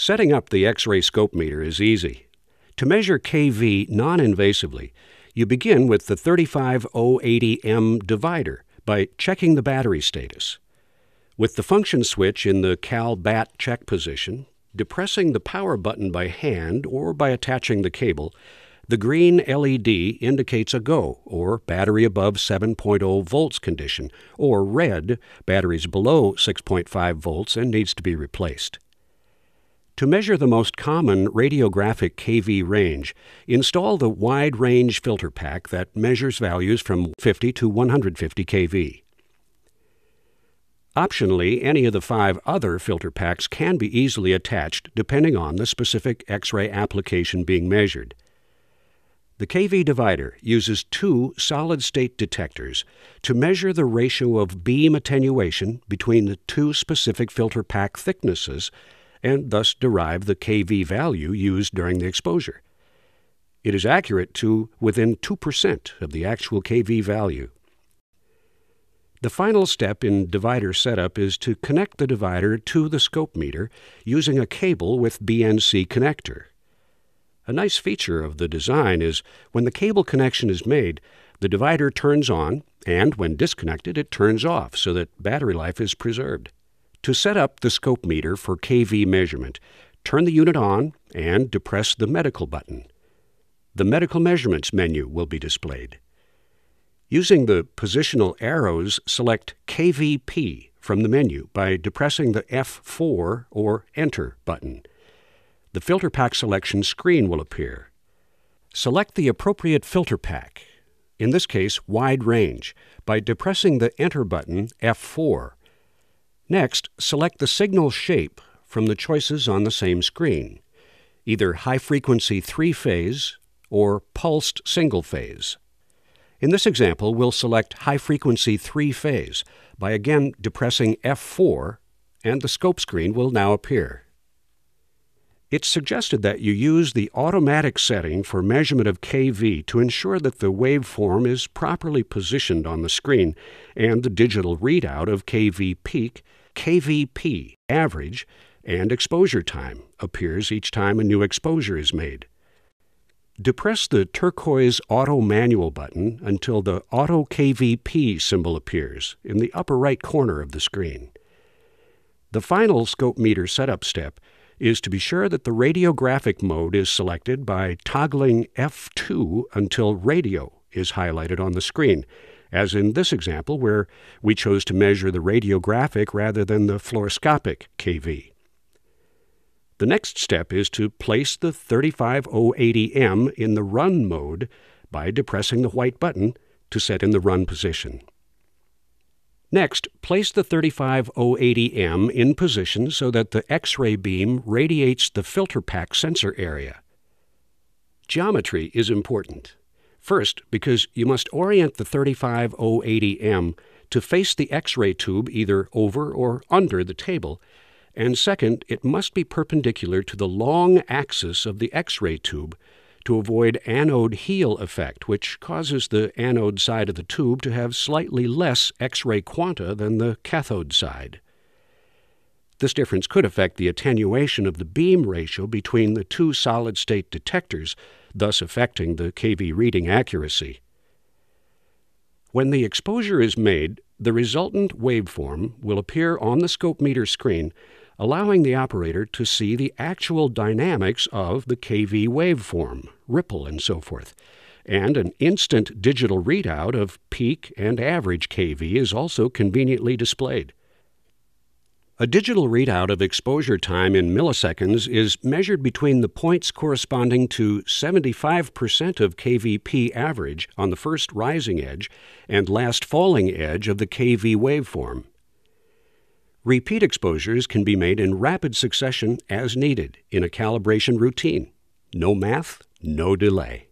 Setting up the X-ray scope meter is easy. To measure kV non-invasively, you begin with the 35080M divider by checking the battery status. With the function switch in the Cal-Bat check position, depressing the power button by hand or by attaching the cable, the green LED indicates a go, or battery above 7.0 volts condition, or red, batteries below 6.5 volts and needs to be replaced. To measure the most common radiographic kV range, install the wide-range filter pack that measures values from 50 to 150 kV. Optionally, any of the 5 other filter packs can be easily attached depending on the specific X-ray application being measured. The kV divider uses 2 solid-state detectors to measure the ratio of beam attenuation between the 2 specific filter pack thicknesses and thus derive the kV value used during the exposure. It is accurate to within 2% of the actual kV value. The final step in divider setup is to connect the divider to the scope meter using a cable with BNC connector. A nice feature of the design is when the cable connection is made, the divider turns on, and when disconnected, it turns off so that battery life is preserved. To set up the scope meter for kV measurement, turn the unit on and depress the Medical button. The Medical Measurements menu will be displayed. Using the positional arrows, select KVP from the menu by depressing the F4 or Enter button. The filter pack selection screen will appear. Select the appropriate filter pack, in this case wide range, by depressing the Enter button F4. Next, select the signal shape from the choices on the same screen, either high-frequency 3-phase or pulsed single-phase. In this example, we'll select high-frequency 3-phase by again depressing F4, and the scope screen will now appear. It's suggested that you use the automatic setting for measurement of kV to ensure that the waveform is properly positioned on the screen and the digital readout of kV peak, kVp average, and exposure time appears each time a new exposure is made. Depress the turquoise Auto Manual button until the Auto KVP symbol appears in the upper right corner of the screen. The final scope meter setup step is to be sure that the radiographic mode is selected by toggling F2 until radio is highlighted on the screen, as in this example where we chose to measure the radiographic rather than the fluoroscopic kV. The next step is to place the 35080M in the run mode by depressing the white button to set in the run position. Next, place the 35080M in position so that the X-ray beam radiates the filter pack sensor area. Geometry is important. First, because you must orient the 35080M to face the X-ray tube either over or under the table, and second, it must be perpendicular to the long axis of the X-ray tube to avoid anode heel effect, which causes the anode side of the tube to have slightly less X-ray quanta than the cathode side. This difference could affect the attenuation of the beam ratio between the 2 solid-state detectors, thus affecting the kV reading accuracy. When the exposure is made, the resultant waveform will appear on the scope meter screen, allowing the operator to see the actual dynamics of the kV waveform, ripple, and so forth. And an instant digital readout of peak and average kV is also conveniently displayed. A digital readout of exposure time in milliseconds is measured between the points corresponding to 75% of kVp average on the first rising edge and last falling edge of the kV waveform. Repeat exposures can be made in rapid succession as needed in a calibration routine. No math, no delay.